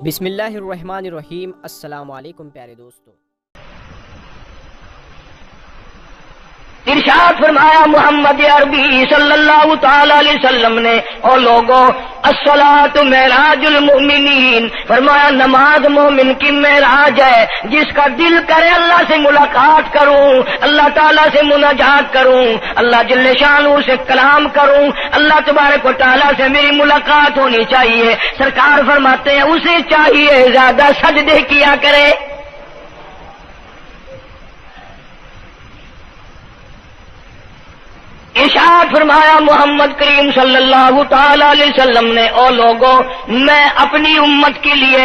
بسم اللہ الرحمن الرحیم۔ السلام علیکم پیارے دوستو۔ ارشاد فرمایا محمد عربی صلی اللہ تعالی علیہ وسلم نے، اور لوگوں الصلاۃ معراج المؤمنین، فرمایا نماز مومن کی معراج ہے، جس کا دل کرے اللہ سے ملاقات کروں، اللہ تعالیٰ سے مناجات کروں، اللہ جل شانہ سے کلام کروں، اللہ تبارک و تعالیٰ سے میری ملاقات ہونی چاہیے۔ سرکار فرماتے ہیں اسے چاہیے زیادہ سجدے کیا کرے۔ ارشاد فرمایا محمد کریم صلی اللہ تعالی علیہ وسلم نے، او لوگوں میں اپنی امت کے لیے،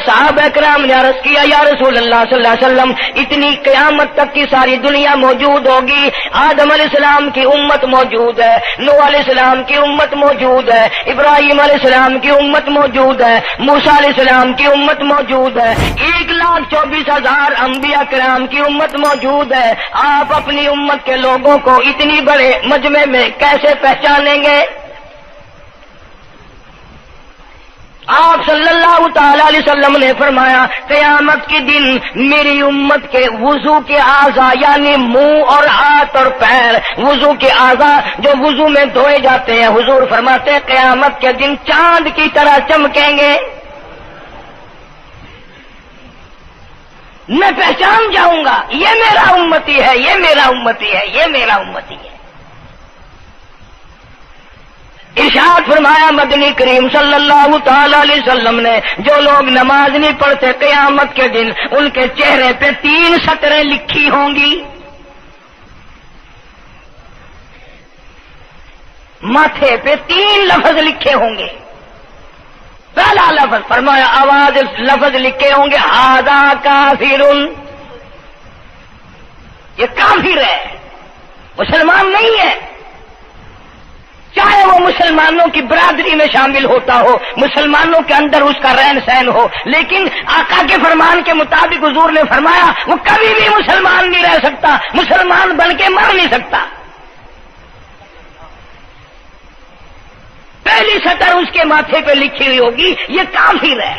صحابہ کرام نے عرض کیا یا رسول اللہ صلی اللہ علیہ وسلم اتنی قیامت تک کی ساری دنیا موجود ہوگی، آدم علیہ السلام کی امت موجود ہے، نوح علیہ السلام کی امت موجود ہے، ابراہیم علیہ السلام کی امت موجود ہے، موسیٰ علیہ السلام کی امت موجود ہے، 1,24,000 انبیاء کرام کی امت موجود ہے۔ آپ اپنی امت کے لوگوں کو اتنی بڑے مجمع میں کیسے پہچانیں گے؟ آپ صلی اللہ تعالی علیہ وسلم نے فرمایا قیامت کے دن میری امت کے وضو کے اعضاء، یعنی منہ اور ہاتھ اور پیر، وضو کے اعضاء جو وضو میں دھوئے جاتے ہیں، حضور فرماتے ہیں قیامت کے دن چاند کی طرح چمکیں گے۔ میں پہچان جاؤں گا یہ میرا امتی ہے، یہ میرا امتی ہے، یہ میرا امتی ہے۔ ارشاد فرمایا مدنی کریم صلی اللہ تعالی علیہ وسلم نے، جو لوگ نماز نہیں پڑھتے قیامت کے دن ان کے چہرے پہ 3 سطریں لکھی ہوں گی، ماتھے پہ 3 لفظ لکھے ہوں گے۔ پہلا لفظ فرمایا آواز لفظ لکھے ہوں گے ھذا کافر، یہ کافر ہے، مسلمان نہیں ہے، چاہے وہ مسلمانوں کی برادری میں شامل ہوتا ہو، مسلمانوں کے اندر اس کا رہن سہن ہو، لیکن آقا کے فرمان کے مطابق حضور نے فرمایا وہ کبھی بھی مسلمان نہیں رہ سکتا، مسلمان بن کے مر نہیں سکتا۔ پہلی سطر اس کے ماتھے پہ لکھی ہوئی ہوگی یہ کافر ہے،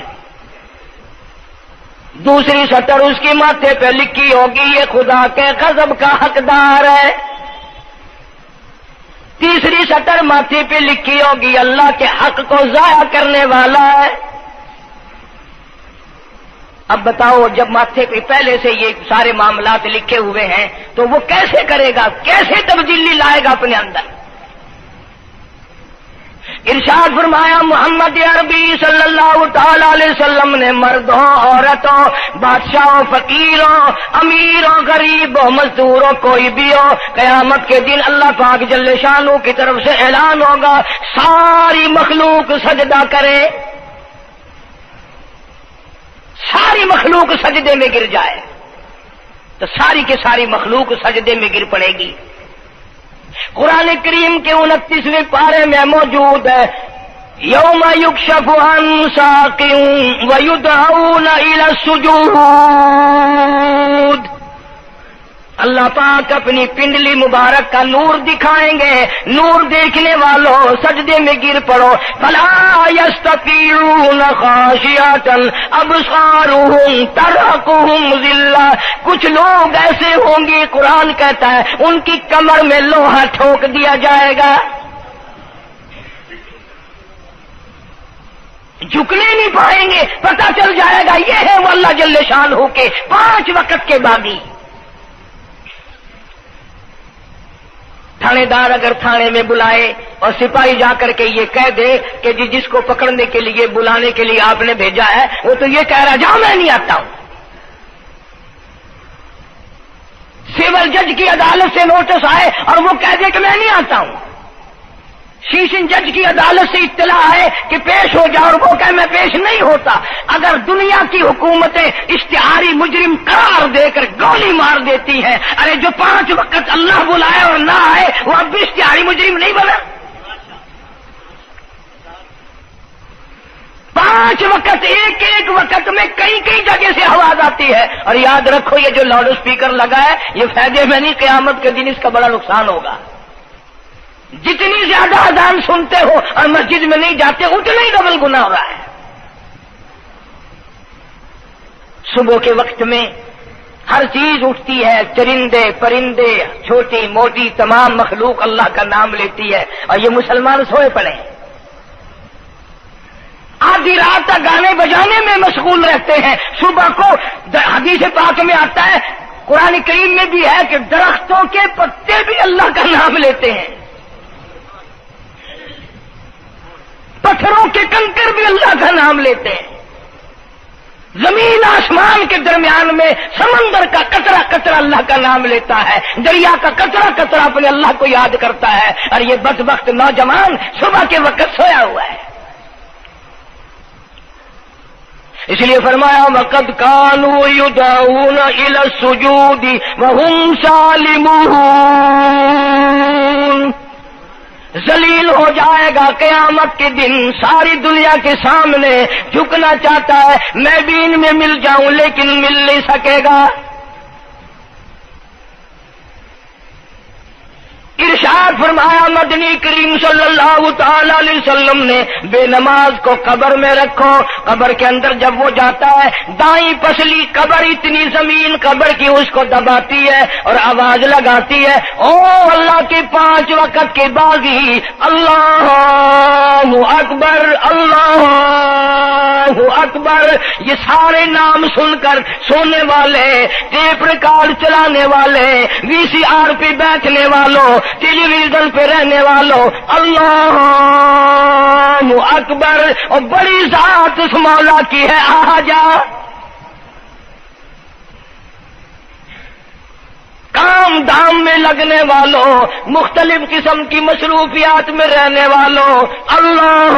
دوسری سطر اس کے ماتھے پہ لکھی ہوگی یہ خدا کے غضب کا حقدار ہے، تیسری سطر ماتھے پہ لکھی ہوگی اللہ کے حق کو ضائع کرنے والا ہے۔ اب بتاؤ جب ماتھے پہ پہلے سے یہ سارے معاملات لکھے ہوئے ہیں تو وہ کیسے کرے گا، کیسے تبدیلی لائے گا اپنے اندر؟ ارشاد فرمایا محمد عربی صلی اللہ تعالی علیہ وسلم نے، مردوں عورتوں، بادشاہوں فقیروں، امیروں غریبوں مزدوروں کوئی بھی ہو، قیامت کے دن اللہ پاک جل شانہ کی طرف سے اعلان ہوگا ساری مخلوق سجدہ کرے، ساری مخلوق سجدے میں گر جائے تو ساری کی ساری مخلوق سجدے میں گر پڑے گی۔ قرآن کریم کے 29ویں پارے میں موجود ہے یوم یکشف عن ساق ویدعون الی السجود، اللہ پاک اپنی پنڈلی مبارک کا نور دکھائیں گے، نور دیکھنے والوں سجدے میں گر پڑو، فلا یستطیعون خاشعۃ ابصارهم ترهقهم ذلہ، کچھ لوگ ایسے ہوں گے قرآن کہتا ہے ان کی کمر میں لوہا ٹھوک دیا جائے گا، جھکنے نہیں پائیں گے، پتہ چل جائے گا یہ ہے وہ اللہ جل شانہ کے 5 وقت کے باغی۔ تھانے دار اگر تھانے میں بلائے اور سپاہی جا کر کے یہ کہہ دے کہ جس کو پکڑنے کے لیے بلانے کے لیے آپ نے بھیجا ہے وہ تو یہ کہہ رہا جاؤ میں نہیں آتا ہوں، سول جج کی عدالت سے نوٹس آئے اور وہ کہہ دے کہ میں نہیں آتا ہوں، سیشن جج کی عدالت سے اطلاع ہے کہ پیش ہو جاؤ اور وہ کہے میں پیش نہیں ہوتا، اگر دنیا کی حکومتیں اشتہاری مجرم قرار دے کر گولی مار دیتی ہیں، ارے جو 5 وقت اللہ بلائے اور نہ آئے وہ اب بھی اشتہاری مجرم نہیں بنا؟ 5 وقت ایک ایک وقت میں کئی کئی جگہ سے آواز آتی ہے. اور یاد رکھو یہ جو لاؤڈ اسپیکر لگا ہے یہ فائدے میں نہیں، قیامت کے دن اس کا بڑا نقصان ہوگا. جتنی زیادہ اذان سنتے ہو اور مسجد میں نہیں جاتے اتنا ہی ڈبل گناہ ہو رہا ہے. صبح کے وقت میں ہر چیز اٹھتی ہے، چرندے پرندے چھوٹی موٹی تمام مخلوق اللہ کا نام لیتی ہے، اور یہ مسلمان سوئے پڑے ہیں. آدھی رات تک گانے بجانے میں مشغول رہتے ہیں. صبح کو حدیث پاک میں آتا ہے، قرآن کریم میں بھی ہے کہ درختوں کے پتے بھی اللہ کا نام لیتے ہیں، پتھروں کے کنکر بھی اللہ کا نام لیتے ہیں. زمین آسمان کے درمیان میں سمندر کا قطرہ قطرہ اللہ کا نام لیتا ہے، دریا کا قطرہ قطرہ اپنے اللہ کو یاد کرتا ہے. اور یہ بدبخت نوجوان صبح کے وقت سویا ہوا ہے. اس لیے فرمایا وَقَدْ كَانُوا يُدْعَوْنَ إِلَى السُّجُودِ وَهُمْ سَالِمُونَ. ذلیل ہو جائے گا قیامت کے دن، ساری دنیا کے سامنے جھکنا چاہتا ہے میں بھی ان میں مل جاؤں لیکن مل نہیں سکے گا. ارشاد فرمایا مدنی کریم صلی اللہ تعالی علیہ وسلم نے بے نماز کو قبر میں رکھو. قبر کے اندر جب وہ جاتا ہے دائیں پسلی قبر اتنی زمین قبر کی اس کو دباتی ہے اور آواز لگاتی ہے او اللہ کی 5 وقت کے باغی اللہ اکبر اللہ اکبر. یہ سارے نام سن کر سونے والے، ٹیپ ریکارڈ چلانے والے، وی سی آر پہ بیٹھنے والوں، ٹیلی ویژن پہ رہنے والوں اللہ اکبر. اور بڑی ذات اس مولا کی ہے آ جا. کام دام میں لگنے والوں، مختلف قسم کی مصروفیات میں رہنے والوں اللہ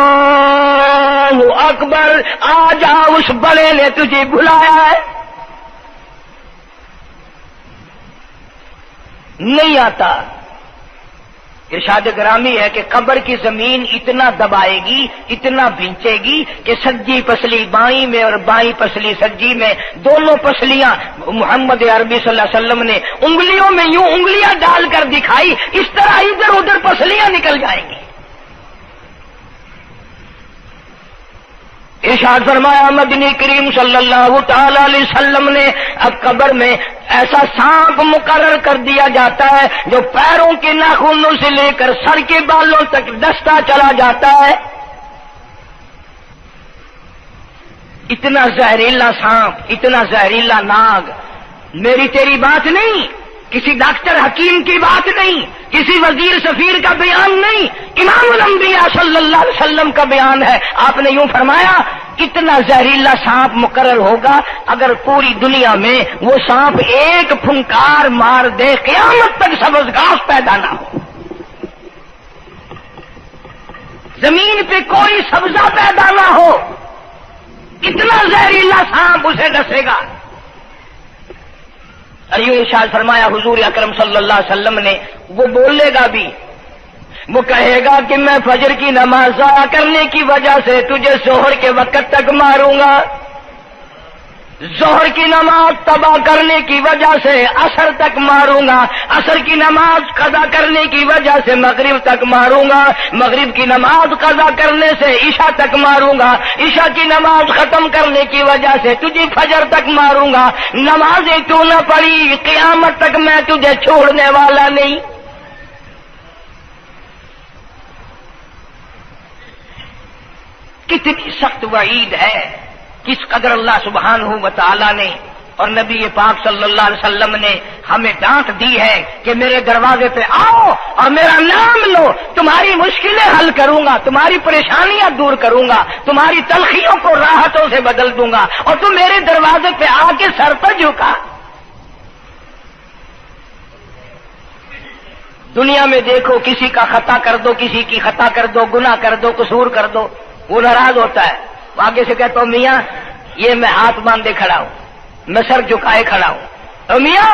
اکبر. آ جا، اس بڑے نے تجھے بلایا ہے. نہیں آتا. ارشاد گرامی ہے کہ قبر کی زمین اتنا دبائے گی، اتنا بھینچے گی کہ سجی پسلی بائیں میں اور بائیں پسلی سجی میں دونوں پسلیاں محمد عربی صلی اللہ علیہ وسلم نے انگلیوں میں یوں انگلیاں ڈال کر دکھائی، اس طرح ادھر ادھر پسلیاں نکل جائیں گی. ارشاد فرمایا مدنی کریم صلی اللہ تعالی علیہ وسلم نے اب قبر میں ایسا سانپ مقرر کر دیا جاتا ہے جو پیروں کے ناخنوں سے لے کر سر کے بالوں تک ڈستا چلا جاتا ہے. اتنا زہریلا سانپ، اتنا زہریلا ناگ. میری تیری بات نہیں، کسی ڈاکٹر حکیم کی بات نہیں، کسی وزیر سفیر کا بیان نہیں، امام الانبیاء صلی اللہ علیہ وسلم کا بیان ہے. آپ نے یوں فرمایا اتنا زہریلا سانپ مقرر ہوگا اگر پوری دنیا میں وہ سانپ ایک پھنکار مار دے قیامت تک سبز گھاس پیدا نہ ہو، زمین پہ کوئی سبزہ پیدا نہ ہو، اتنا زہریلا سانپ اسے ڈسے گا. اور یوں ارشاد فرمایا حضور اکرم صلی اللہ علیہ وسلم نے وہ بولے گا بھی، وہ کہے گا کہ میں فجر کی نماز ضائع کرنے کی وجہ سے تجھے ظہر کے وقت تک ماروں گا، ظہر کی نماز تباہ کرنے کی وجہ سے عصر تک ماروں گا، عصر کی نماز قضا کرنے کی وجہ سے مغرب تک ماروں گا، مغرب کی نماز قضا کرنے سے عشاء تک ماروں گا، عشاء کی نماز ختم کرنے کی وجہ سے تجھے فجر تک ماروں گا. نمازیں تو نہ پڑھی قیامت تک میں تجھے چھوڑنے والا نہیں. کتنی سخت وعید ہے، کس قدر اللہ سبحانہ و تعالی نے اور نبی پاک صلی اللہ علیہ وسلم نے ہمیں ڈانٹ دی ہے کہ میرے دروازے پہ آؤ اور میرا نام لو، تمہاری مشکلیں حل کروں گا، تمہاری پریشانیاں دور کروں گا، تمہاری تلخیوں کو راحتوں سے بدل دوں گا، اور تم میرے دروازے پہ آ کے سر پر جھکا. دنیا میں دیکھو کسی کا خطا کر دو، کسی کی خطا کر دو، گناہ کر دو، قصور کر دو، وہ ناراض ہوتا ہے. آگے سے کہتا ہوں میاں یہ میں ہاتھ باندھے کھڑا ہوں، میں سر جھکائے کھڑا ہوں، اور میاں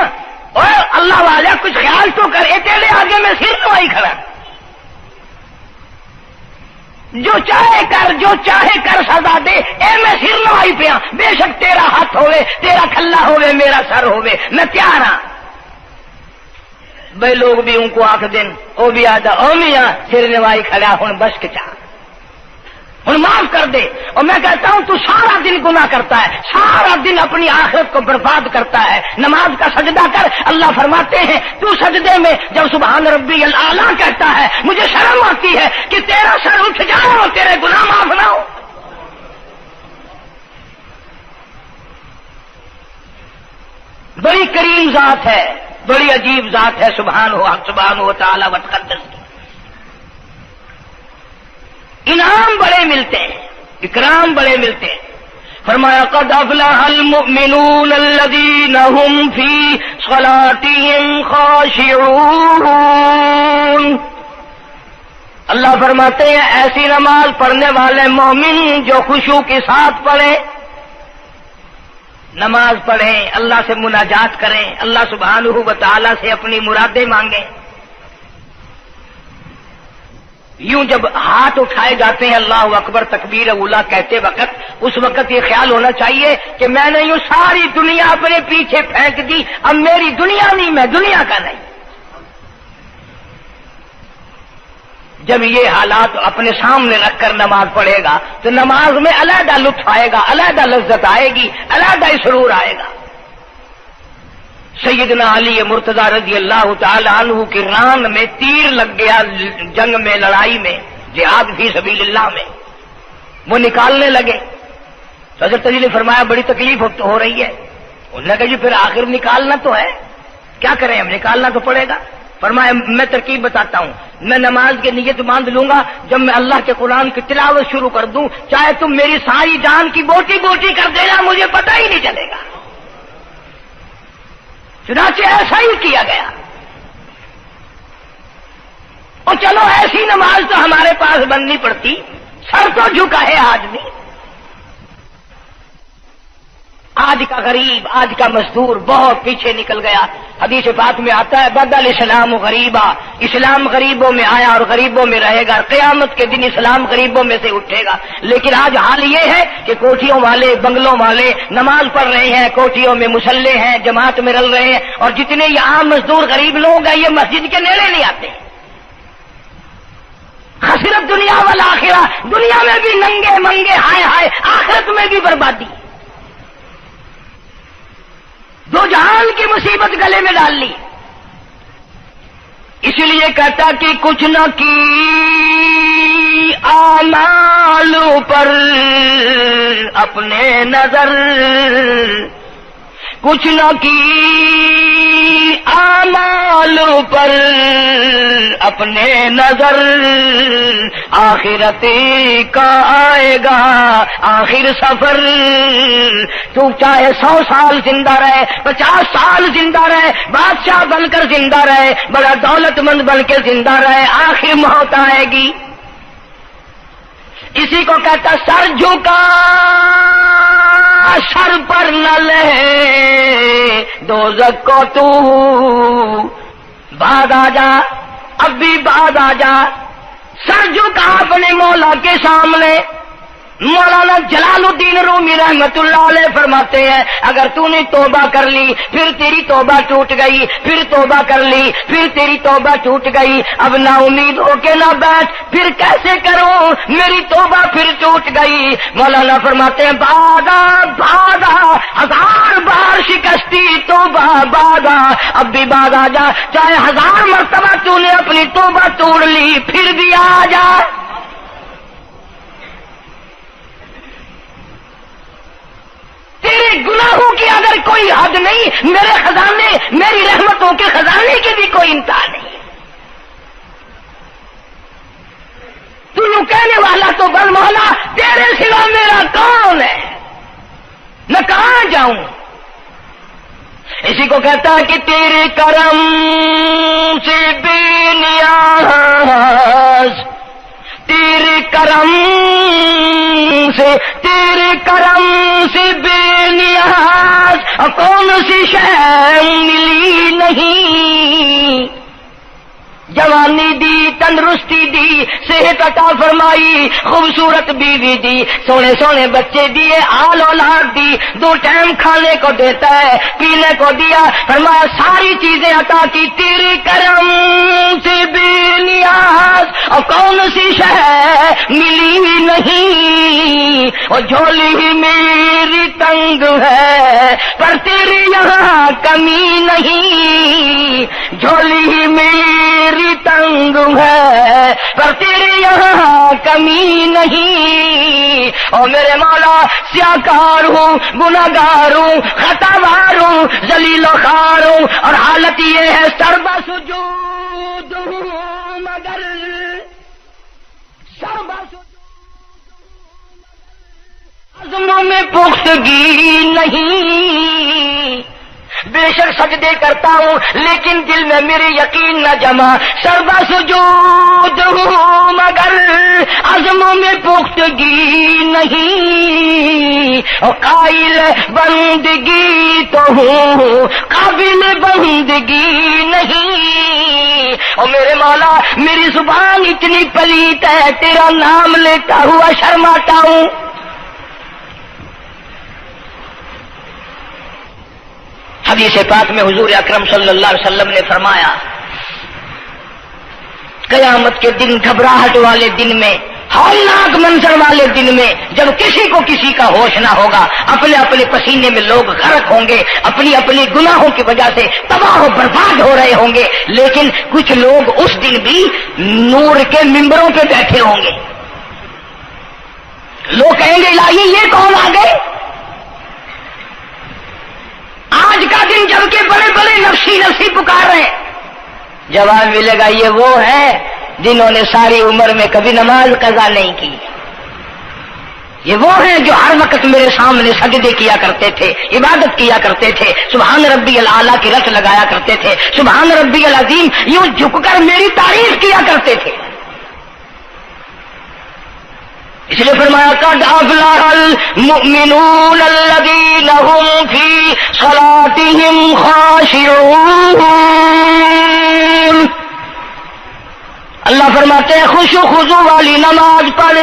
اور اللہ والا کچھ خیال تو کر، تیرے آگے میں سر نوائی کھڑا. جو چاہے کر سزا دے، اے میں سر نوائی پیا، بے شک تیرا ہاتھ ہوئے، تیرا کھلا ہوئے، میرا سر ہوئے، میں تیار ہاں۔ بھائی لوگ بھی ان کو آخ دن، وہ بھی آدھا او میاں سر نوائی کھڑا ہوں بس کچا ہوں معاف کر دے۔ اور میں کہتا ہوں تو سارا دن گناہ کرتا ہے، سارا دن اپنی آخرت کو برباد کرتا ہے، نماز کا سجدہ کر۔ اللہ فرماتے ہیں تو سجدے میں جب سبحان ربی الاعلیٰ کہتا ہے مجھے شرم آتی ہے کہ تیرا سر اٹھ جائے اور تیرے گناہ معاف نہ ہو۔ بڑی کریم ذات ہے، بڑی عجیب ذات ہے سبحانہ و تعالی و تقدس کی۔ انعام بڑے ملتے ہیں، اکرام بڑے ملتے ہیں۔ فرمایا قد افلح المؤمنون الذین هم فی صلاتهم خاشعون۔ اللہ فرماتے ہیں ایسی نماز پڑھنے والے مومن جو خشوع کے ساتھ پڑھیں، نماز پڑھیں، اللہ سے مناجات کریں، اللہ سبحانہ و تعالی سے اپنی مرادیں مانگیں۔ یوں جب ہاتھ اٹھائے جاتے ہیں اللہ اکبر تکبیر اولا کہتے وقت، اس وقت یہ خیال ہونا چاہیے کہ میں نے یوں ساری دنیا اپنے پیچھے پھینک دی، اب میری دنیا نہیں، میں دنیا کا نہیں۔ جب یہ حالات اپنے سامنے رکھ کر نماز پڑھے گا تو نماز میں علیحدہ لطف آئے گا، علیحدہ لذت آئے گی، علیحدہ سرور آئے گا۔ سیدنا علی مرتضی رضی اللہ تعالی عنہ کی ران میں تیر لگ گیا، جنگ میں، لڑائی میں، جہاد فی سبیل اللہ میں، وہ نکالنے لگے تو حضرت علی نے فرمایا بڑی تکلیف ہو رہی ہے۔ انہوں نے کہا جی پھر آخر نکالنا تو ہے، کیا کریں ہم، نکالنا تو پڑے گا۔ فرمایا میں ترکیب بتاتا ہوں، میں نماز کی نیت باندھ لوں گا، جب میں اللہ کے قرآن کی تلاوت شروع کر دوں چاہے تم میری ساری جان کی بوٹی بوٹی کر دینا، مجھے پتہ ہی نہیں چلے گا۔ چنانچہ ایسا ہی کیا گیا۔ اور چلو ایسی نماز تو ہمارے پاس بننی پڑتی، سر تو جھکا ہے آدمی۔ آج کا غریب، آج کا مزدور بہت پیچھے نکل گیا۔ حدیث پاک میں آتا ہے بدل اسلام غریبا، اسلام غریبوں میں آیا اور غریبوں میں رہے گا، قیامت کے دن اسلام غریبوں میں سے اٹھے گا۔ لیکن آج حال یہ ہے کہ کوٹھیوں والے، بنگلوں والے نماز پڑھ رہے ہیں، کوٹھیوں میں مصلے ہیں، جماعت میں رل رہے ہیں، اور جتنے یہ عام مزدور غریب لوگ ہیں یہ مسجد کے نیڑے نہیں آتے۔ خسرت دنیا والآخرہ، دنیا میں بھی ننگے منگے ہائے ہائے، آخرت میں بھی بربادی، دو جہان کی مصیبت گلے میں ڈال لی۔ اس لیے کہتا کہ کچھ نہ کی اعمال پر اپنے نظر، کچھ نہ کی اعمال پر اپنے نظر، آخرت کا آئے گا آخر سفر۔ تو چاہے 100 سال زندہ رہے، 50 سال زندہ رہے، بادشاہ بن کر زندہ رہے، بڑا دولت مند بن کے زندہ رہے، آخر موت آئے گی۔ اسی کو کہتا سر جھکا سر پر نہ لے دوزخ کو تو، بعد آ جا، اب بھی بعد آ جا، سر جھکا اپنے مولا کے سامنے۔ مولانا جلال الدین رومی رحمت اللہ علیہ فرماتے ہیں اگر تو نے توبہ کر لی پھر تیری توبہ ٹوٹ گئی، پھر توبہ کر لی پھر تیری توبہ ٹوٹ گئی، اب نا امید ہو کے نہ بیٹھ، پھر کیسے کروں میری توبہ پھر ٹوٹ گئی۔ مولانا فرماتے ہیں بادا بادا 1000 بار شکستی توبہ بادا، اب بھی بعد آ جا، چاہے 1000 مرتبہ تو نے اپنی توبہ توڑ لی پھر بھی آ جا۔ تیرے گناہوں کی اگر کوئی حد نہیں، میرے خزانے، میری رحمتوں کے خزانے کی بھی کوئی انتہا نہیں۔ تو یوں کہنے والا تو بل مولا تیرے سوا میرا کون ہے، میں کہاں جاؤں؟ اسی کو کہتا ہے کہ تیرے کرم سے بے نیاز، تیرے کرم سے بے نیاز، اور کون سی شے ملی نہیں، جوانی دی تندرستی دی، صحت عطا فرمائی، خوبصورت بیوی دی، سونے سونے بچے دیے، آل اولاد دی، 2 ٹائم کھانے کو دیتا ہے، پینے کو دیا، فرمایا ساری چیزیں عطا کی، تیرے کرم سے بے نیاز اور کون سی شے ملی نہیں، اور جھولی ہی میری تنگ ہے پر تیرے یہاں کمی نہیں، جھولی ہی میری تنگ ہے پر تیرے یہاں کمی نہیں، اور میرے مولا سیاکار ہوں، گناہگار ہوں، خطاوار ہوں، ذلیل و خوار ہوں، اور حالت یہ ہے سربا سجود ہوں مگر سربا عزموں میں پختگی نہیں، بے شک سجدے کرتا ہوں لیکن دل میں میرے یقین نہ جمع، سربا سجود ہوں مگر عزموں میں پختگی نہیں، اور قائل بندگی تو ہوں قابل بندگی نہیں، اور میرے مولا میری زبان اتنی پلیت ہے تیرا نام لیتا ہوا شرماتا ہوں۔ حدیث پاک میں حضور اکرم صلی اللہ علیہ وسلم نے فرمایا قیامت کے دن، گھبراہٹ والے دن میں، ہولناک منظر والے دن میں، جب کسی کو کسی کا ہوش نہ ہوگا، اپنے اپنے پسینے میں لوگ غرق ہوں گے، اپنی اپنی گناہوں کی وجہ سے تباہ و برباد ہو رہے ہوں گے، لیکن کچھ لوگ اس دن بھی نور کے ممبروں پہ بیٹھے ہوں گے، لوگ کہیں گے الہی یہ کون آ گئے؟ آج کا دن جب کہ بڑے بڑے نفسی پکار رہے ہیں، جواب ملے گا یہ وہ ہے جنہوں نے ساری عمر میں کبھی نماز قضا نہیں کی، یہ وہ ہیں جو ہر وقت میرے سامنے سجدے کیا کرتے تھے، عبادت کیا کرتے تھے، سبحان ربی الاعلیٰ کی رٹ لگایا کرتے تھے، سبحان ربی العظیم یوں جھک کر میری تعریف کیا کرتے تھے۔ اس لیے فرمایا قد افلح المؤمنون الذین هم فی صلاتهم خاشعون، اللہ فرماتے ہیں خوش و خضوع والی نماز پڑھ،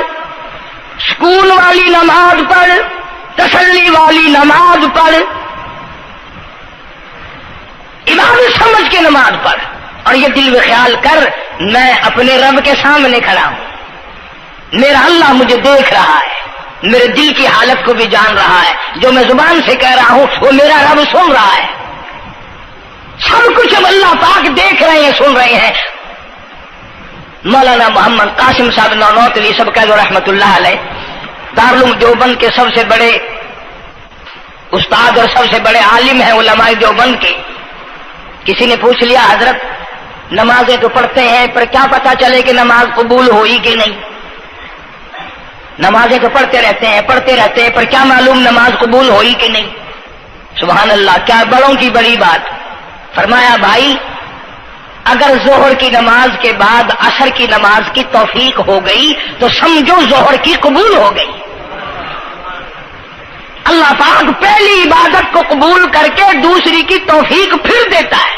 سکون والی نماز پڑھ، تسلی والی نماز پڑھ، عبادت سمجھ کے نماز پڑھ، اور یہ دل میں خیال کر میں اپنے رب کے سامنے کھڑا ہوں، میرا اللہ مجھے دیکھ رہا ہے، میرے دل کی حالت کو بھی جان رہا ہے، جو میں زبان سے کہہ رہا ہوں وہ میرا رب سن رہا ہے، سب کچھ اب اللہ پاک دیکھ رہے ہیں، سن رہے ہیں۔ مولانا محمد قاسم صاحب نانوتوی سب کہہ دو رحمت اللہ علیہ، دارالعلوم دیوبند کے سب سے بڑے استاد اور سب سے بڑے عالم ہیں علماء دیوبند کے۔ کسی نے پوچھ لیا حضرت نمازیں تو پڑھتے ہیں پر کیا پتا چلے کہ نماز قبول ہوئی کہ نہیں؟ نمازیں تو پڑھتے رہتے ہیں پر کیا معلوم نماز قبول ہوئی کہ نہیں؟ سبحان اللہ، کیا بڑوں کی بڑی بات۔ فرمایا بھائی اگر ظہر کی نماز کے بعد عصر کی نماز کی توفیق ہو گئی تو سمجھو ظہر کی قبول ہو گئی۔ اللہ پاک پہلی عبادت کو قبول کر کے دوسری کی توفیق پھر دیتا ہے۔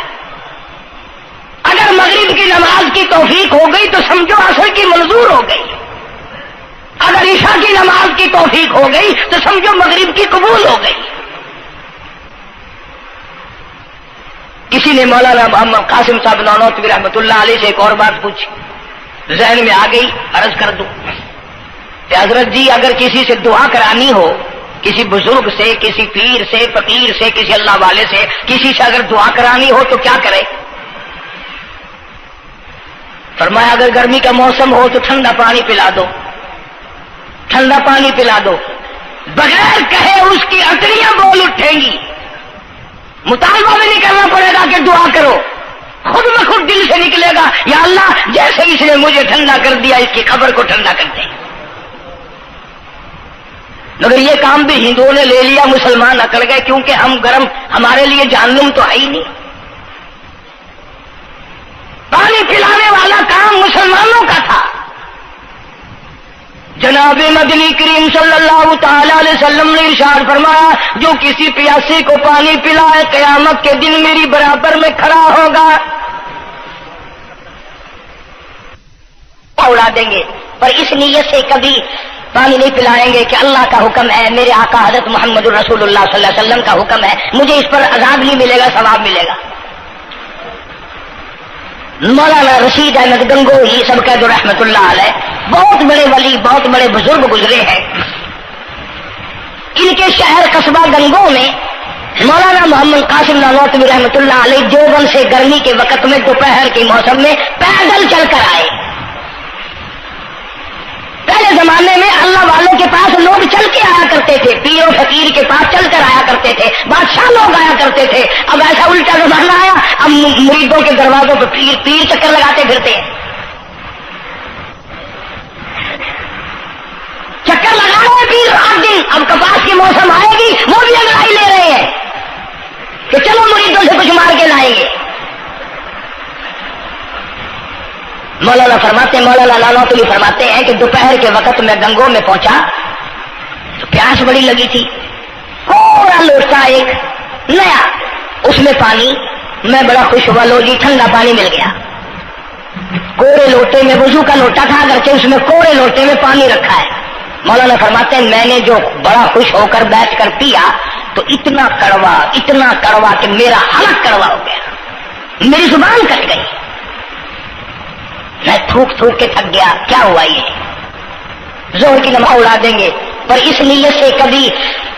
اگر مغرب کی نماز کی توفیق ہو گئی تو سمجھو عصر کی منظور ہو گئی، اگر عشاء کی نماز کی توفیق ہو گئی تو سمجھو مغرب کی قبول ہو گئی۔ کسی نے مولانا محمد قاسم صاحب نانوتوی رحمۃ اللہ علیہ سے ایک اور بات پوچھی، ذہن میں آ گئی، عرض کر دوں کہ حضرت جی اگر کسی سے دعا کرانی ہو، کسی بزرگ سے، کسی پیر سے، فقیر سے، کسی اللہ والے سے، کسی سے اگر دعا کرانی ہو تو کیا کرے؟ فرمایا اگر گرمی کا موسم ہو تو ٹھنڈا پانی پلا دو، ٹھنڈا پانی پلا دو، بغیر کہے اس کی اٹریاں بول اٹھیں گی، مطالبہ بھی نہیں کرنا پڑے گا کہ دعا کرو، خود بخود دل سے نکلے گا یا اللہ جیسے اس نے مجھے ٹھنڈا کر دیا اس کی خبر کو ٹھنڈا کر دیں۔ مگر یہ کام بھی ہندوؤں نے لے لیا، مسلمان اکڑ گئے کیونکہ ہم گرم، ہمارے لیے جہنم تو ہے ہی نہیں۔ پانی پلانے والا کام مسلمانوں کا تھا۔ جناب مدنی کریم صلی اللہ تعالی علیہ وسلم نے ارشاد فرمایا جو کسی پیاسے کو پانی پلائے قیامت کے دن میری برابر میں کھڑا ہوگا۔ اڑا دیں گے، پر اس نیت سے کبھی پانی نہیں پلائیں گے کہ اللہ کا حکم ہے، میرے آقا حضرت محمد الرسول اللہ صلی اللہ علیہ وسلم کا حکم ہے، مجھے اس پر عذاب نہیں ملے گا، ثواب ملے گا۔ مولانا رشید احمد گنگوہی سب کہہ دو رحمت اللہ علیہ، بہت بڑے ولی، بہت بڑے بزرگ گزرے ہیں۔ ان کے شہر قصبہ گنگو میں مولانا محمد قاسم نانوتوی رحمت اللہ علیہ دیوبند سے گرمی کے وقت میں دوپہر کے موسم میں پیدل چل کر آئے۔ پہلے زمانے میں اللہ والوں کے پاس لوگ چل کے آیا کرتے تھے، پیر و فقیر کے پاس چل کر آیا کرتے تھے، بادشاہ لوگ آیا کرتے تھے۔ اب ایسا الٹا زمانہ آیا، اب مریدوں کے دروازوں پہ پیر چکر لگاتے پھرتے ہیں، چکر لگا رہے ہیں پیر رات دن۔ اب کپاس کے موسم آئے گی، وہ بھی انگڑائی لے رہے ہیں کہ چلو مریدوں سے کچھ مار کے لائیں گے۔ مولانا نانوتوی فرماتے ہیں کہ دوپہر کے وقت میں گنگو میں پہنچا تو پیاس بڑی لگی تھی، تھوڑا لوٹا ایک نیا، اس میں پانی، میں بڑا خوش ہوا، لو جی ٹھنڈا پانی مل گیا۔ کوڑے لوٹے میں، وضو کا لوٹا تھا اگرچہ اس میں کوڑے لوٹے میں پانی رکھا ہے۔ مولانا فرماتے ہیں میں نے جو بڑا خوش ہو کر بیٹھ کر پیا تو اتنا کڑوا کہ میرا حلق کڑوا ہو گیا، میری زبان کٹ گئی، میں تھوک کے تھک گیا۔ کیا ہوا یہ؟ زہر کی نماز اڑا دیں گے، پر اس نیت سے کبھی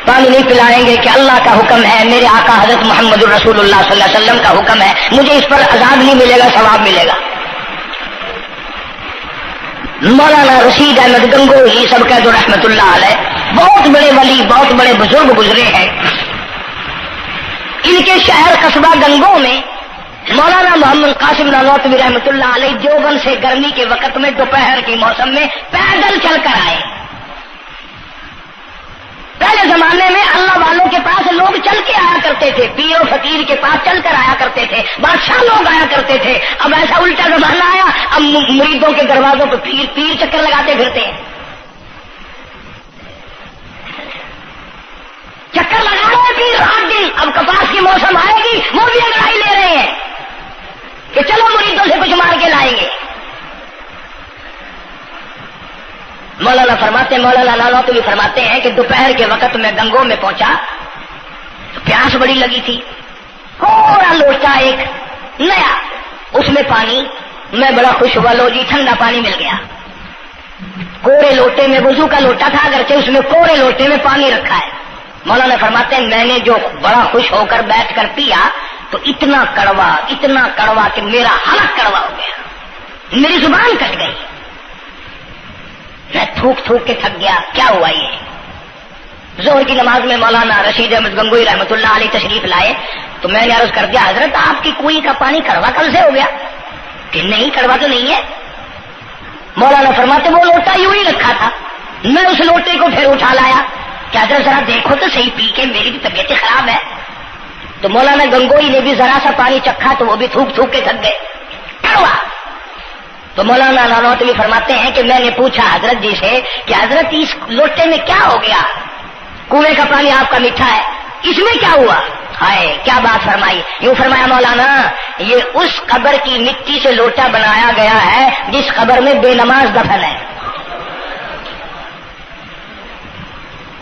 پانی نہیں پلائیں گے کہ اللہ کا حکم ہے، میرے آقا حضرت محمد الرسول اللہ صلی اللہ علیہ وسلم کا حکم ہے، مجھے اس پر عذاب نہیں ملے گا، ثواب ملے گا۔ مولانا رشید احمد گنگوہی سب کہہ دو رحمت اللہ علیہ، بہت بڑے ولی، بہت بڑے بزرگ گزرے ہیں۔ ان کے شہر قصبہ گنگو میں مولانا محمد قاسم نانوتوی رحمت اللہ علیہ دیوبند سے گرمی کے وقت میں دوپہر کے موسم میں پیدل چل کر آئے۔ پہلے زمانے میں اللہ والوں کے پاس لوگ چل کے آیا کرتے تھے، پیر و فقیر کے پاس چل کر آیا کرتے تھے، بادشاہ لوگ آیا کرتے تھے۔ اب ایسا الٹا زمانہ آیا، اب مریدوں کے دروازوں پہ پیر چکر لگاتے پھرتے ہیں، چکر لگا رہے ہیں پیر رات دن۔ اب کپاس کی موسم آئے گی، وہ بھی انگڑائی لے رہے ہیں کہ چلو مریدوں سے کچھ مار کے لائیں گے۔ مولانا نانوتوی فرماتے ہیں کہ دوپہر کے وقت میں گنگو میں پہنچا تو پیاس بڑی لگی تھی، تھوڑا لوٹا ایک نیا، اس میں پانی، میں بڑا خوش ہوا، لو جی ٹھنڈا پانی مل گیا۔ کوڑے لوٹے میں، وضو کا لوٹا تھا اگرچہ اس میں کوڑے لوٹے میں پانی رکھا ہے۔ مولانا فرماتے ہیں میں نے جو بڑا خوش ہو کر بیٹھ کر پیا تو اتنا کڑوا کہ میرا حلق کڑوا ہو گیا، میری زبان کٹ گئی، میں تھوک کے تھک گیا۔ کیا ہوا یہ؟ ظہر کی نماز میں مولانا رشید احمد گنگوہی رحمت اللہ علیہ تشریف لائے تو میں نے عرض کر دیا حضرت آپ کی کنویں کا پانی کڑوا کل سے ہو گیا؟ کہ نہیں، کڑوا تو نہیں ہے۔ مولانا فرماتے وہ لوٹا یوں ہی رکھا تھا، میں اس لوٹے کو پھر اٹھا لایا کہ حضرت ذرا دیکھو تو صحیح پی کے، میری بھی طبیعت خراب ہے۔ تو مولانا گنگوہی نے بھی ذرا سا پانی چکھا تو وہ بھی تھوک کے تھک گئے، کڑوا۔ تو مولانا نانوتوی فرماتے ہیں کہ میں نے پوچھا حضرت جی سے کہ حضرت اس لوٹے میں کیا ہو گیا؟ کنویں کا پانی آپ کا میٹھا ہے، اس میں کیا ہوا؟ ہائے کیا بات فرمائی! یوں فرمایا مولانا یہ اس قبر کی مٹی سے لوٹا بنایا گیا ہے جس قبر میں بے نماز دفن ہے،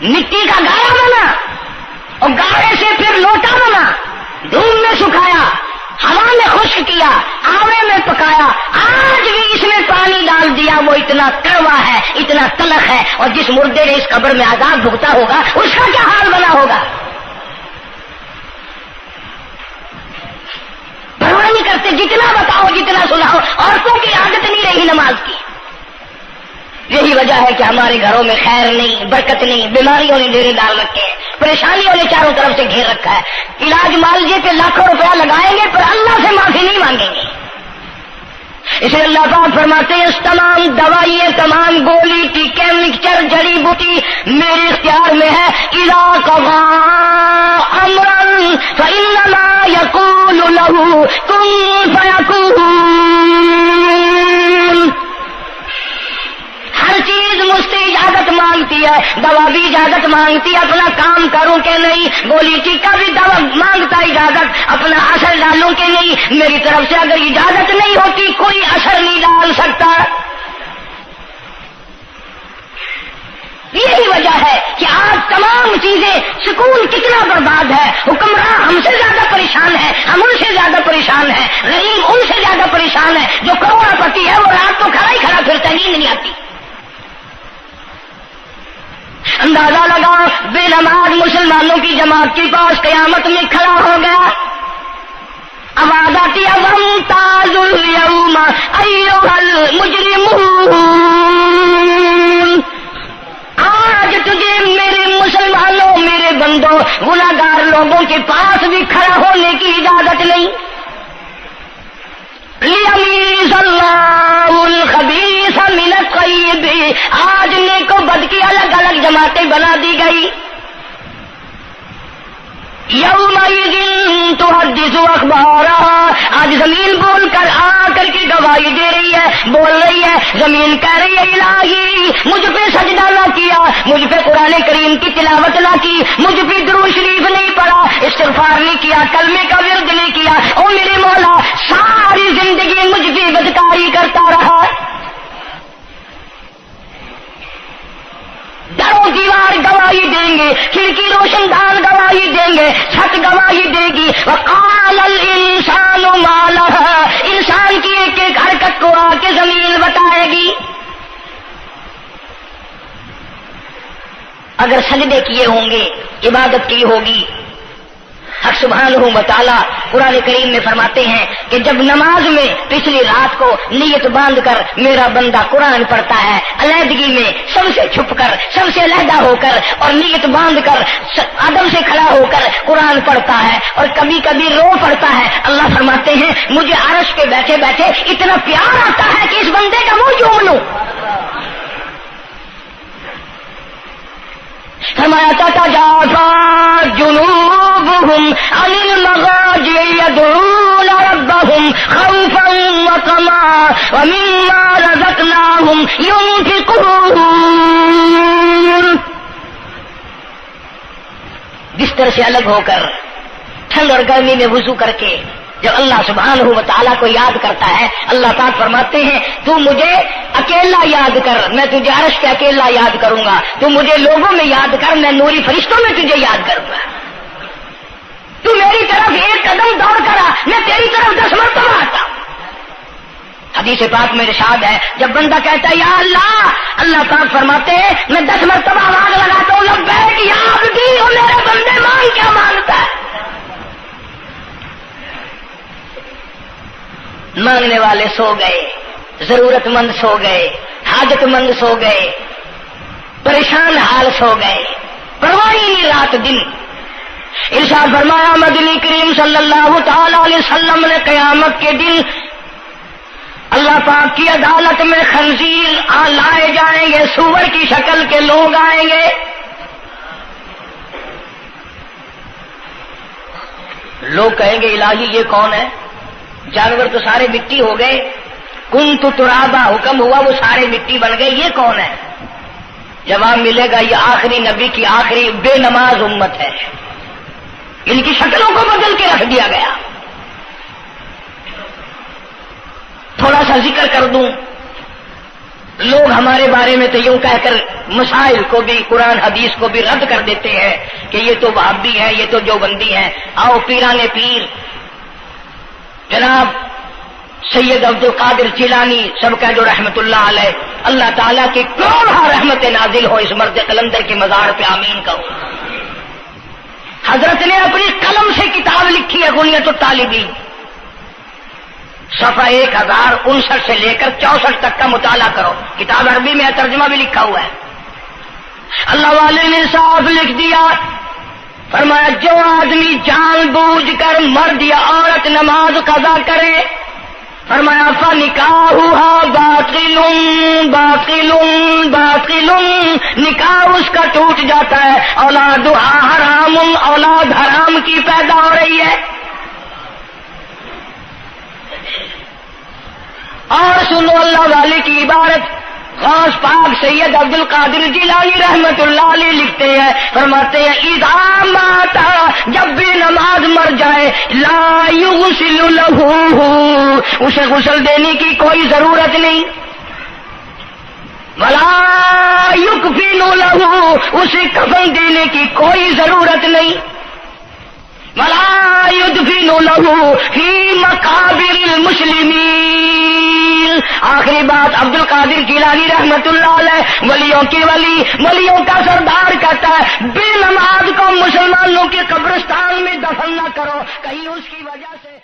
مٹی کا گاڑا بنا اور گاڑے سے پھر لوٹا بنا، دھوپ میں سکھایا، ہوا میں خشک کیا، آوے میں پکایا، آج بھی اس میں پانی ڈال دیا، وہ اتنا کڑوا ہے، اتنا تلخ ہے، اور جس مردے نے اس قبر میں عذاب بھگتا ہوگا اس کا کیا حال بنا ہوگا؟ پرواہ نہیں کرتے، جتنا بتاؤ جتنا سناؤ، عورتوں کی عادت نہیں رہی نماز کی۔ یہی وجہ ہے کہ ہمارے گھروں میں خیر نہیں، برکت نہیں، بیماریوں نے ڈیرے ڈال رکھے ہیں، پریشانیوں نے چاروں طرف سے گھیر رکھا ہے۔ علاج معالجے پہ لاکھوں روپیہ لگائیں گے پر اللہ سے معافی نہیں مانگیں گے۔ اسے اللہ پاک فرماتے ہیں اس تمام دوائیں، تمام گولی ٹیکے مکسچر جڑی بوٹی میرے اختیار میں ہے۔ اذا قضى امرا فانما يقول له كن فيكون۔ ہر چیز مجھ سے اجازت مانگتی ہے، دوا بھی اجازت مانگتی ہے اپنا کام کروں کہ نہیں، گولی ٹیکا بھی دوا مانگتا اجازت اپنا اثر ڈالوں کہ نہیں۔ میری طرف سے اگر اجازت نہیں ہوتی کوئی اثر نہیں ڈال سکتا۔ یہی وجہ ہے کہ آج تمام چیزیں، سکون کتنا برباد ہے، حکمراں ہم سے زیادہ پریشان ہے، ہم ان سے زیادہ پریشان ہیں، غریب ان سے زیادہ پریشان ہے، جو کروڑ پتی ہے وہ رات تو کھڑا ہی کھڑا پھرتا ہے، نیند نہیں آتی۔ اندازہ لگا بے نماز مسلمانوں کی جماعت کے پاس قیامت میں کھڑا ہو گیا، آواز آتی ہے وامتازوا اليوم ایھا المجرمون، آج تجھے میرے مسلمانوں، میرے بندوں، گناہگار لوگوں کے پاس بھی کھڑا ہونے کی اجازت نہیں۔ لیمیز اللہ الخبیث من الطیب، آج نیک و بد کی الگ الگ جماعتیں بنا دی گئی۔ یومئذ تحدث اخبارہا، آج زمین بول کر آ کر کے گواہی دے رہی ہے، بول رہی ہے، زمین کہہ رہی ہے الہی مجھ پہ سجدہ نہ کیا، مجھ پہ قرآن کریم کی تلاوت نہ کی، مجھ پہ درود شریف نہیں پڑھا، استغفار نہیں کیا، کلمے کا ورد نہیں کیا، او میرے مولا ساری زندگی مجھ پہ بدکاری کرتا رہا۔ دروں دیوار گواہی دیں گے، کھڑکی روشن دان گواہی دیں گے، چھت گواہی دے گی۔ وقال الانسان ما لها، انسان کی ایک ایک حرکت کو آ کے زمین بتائے گی۔ اگر سجدے کیے ہوں گے، عبادت کی ہوگی، حق سبحانہ و تعالی قرآن کریم میں فرماتے ہیں کہ جب نماز میں پچھلی رات کو نیت باندھ کر میرا بندہ قرآن پڑھتا ہے، علیحدگی میں سب سے چھپ کر، سب سے علیحدہ ہو کر اور نیت باندھ کر ادب سے کھڑا ہو کر قرآن پڑھتا ہے اور کبھی کبھی رو پڑتا ہے، اللہ فرماتے ہیں مجھے عرش پہ بیٹھے بیٹھے اتنا پیار آتا ہے کہ اس بندے کا منہ چوم لوں۔ فرمایا تتجافى جنوبهم عن المضاجع يدعون ربهم خوفا وطمعا ومما رزقناهم ينفقون، بستر سے الگ ہو کر ٹھنڈ اور گرمی میں وضو کر کے جب اللہ سبحانہ و تعالیٰ کو یاد کرتا ہے، اللہ پاک فرماتے ہیں تو مجھے اکیلا یاد کر، میں تجھے عرش پہ اکیلا یاد کروں گا، تو مجھے لوگوں میں یاد کر، میں نوری فرشتوں میں تجھے یاد کروں گا، تو میری طرف ایک قدم دوڑ کر آ، میں تیری طرف 10 مرتبہ آتا ہوں۔ حدیث پاک میں ارشاد ہے جب بندہ کہتا ہے یا اللہ، اللہ پاک فرماتے ہیں میں 10 مرتبہ آواز لگاتا ہوں لبیک یا عبدی، اور میرے بندے مانگ کیا مانگتا ہے؟ مانگنے والے سو گئے، ضرورت مند سو گئے، حاجت مند سو گئے، پریشان حال سو گئے، پرواہ ہی نہیں رات دن۔ ارشاد فرمایا مدنی کریم صلی اللہ تعالی علیہ وسلم نے قیامت کے دن اللہ پاک کی عدالت میں خنزیر لائے جائیں گے، سور کی شکل کے لوگ آئیں گے، لوگ کہیں گے الہی یہ کون ہے؟ جانور تو سارے مٹی ہو گئے، کنت ترابا حکم ہوا وہ سارے مٹی بن گئے، یہ کون ہے؟ جواب ملے گا یہ آخری نبی کی آخری بے نماز امت ہے، ان کی شکلوں کو بدل کے رکھ دیا گیا۔ تھوڑا سا ذکر کر دوں، لوگ ہمارے بارے میں تو یوں کہہ کر مسائل کو بھی، قرآن حدیث کو بھی رد کر دیتے ہیں کہ یہ تو وہابی ہے، یہ تو دیوبندی ہے۔ آؤ پیرانے پیر جناب سید عبد القادر جیلانی سب کا جو رحمت اللہ علیہ، اللہ تعالیٰ کی کروڑہ رحمت نازل ہو اس مرد قلندر کے مزار پہ، آمین کہو۔ حضرت نے اپنی قلم سے کتاب لکھی ہے غنیت الطالبین، صفحہ 1059 سے لے کر 64 تک کا مطالعہ کرو، کتاب عربی میں ترجمہ بھی لکھا ہوا ہے۔ اللہ والے نے صاف لکھ دیا، فرمایا جو آدمی جان بوجھ کر مرد یا عورت نماز قضا کرے، فرمایا فنکاحھا باطل باطل باطل، نکاح اس کا ٹوٹ جاتا ہے، اولادھا حرام، اولاد حرام کی پیدا ہو رہی ہے۔ اور سنو اللہ والے کی عبارت، غوث پاک سید عبد القادر جیلانی رحمت اللہ علیہ لکھتے ہیں، فرماتے ہیں اذا مات، جب بھی نماز مر جائے، لا یغسل لہ، اسے غسل دینے کی کوئی ضرورت نہیں۔ ولا یکفین لہو، اسے کفن دینے کی کوئی ضرورت نہیں، ولا یدفن لہو فی مقابر المسلمین۔ آخری بات عبد القادر جیلانی رحمت اللہ علیہ، ولیوں کی ولی، ولیوں کا سردار کہتا ہے بے نماز کو مسلمانوں کے قبرستان میں دفن نہ کرو، کہیں اس کی وجہ سے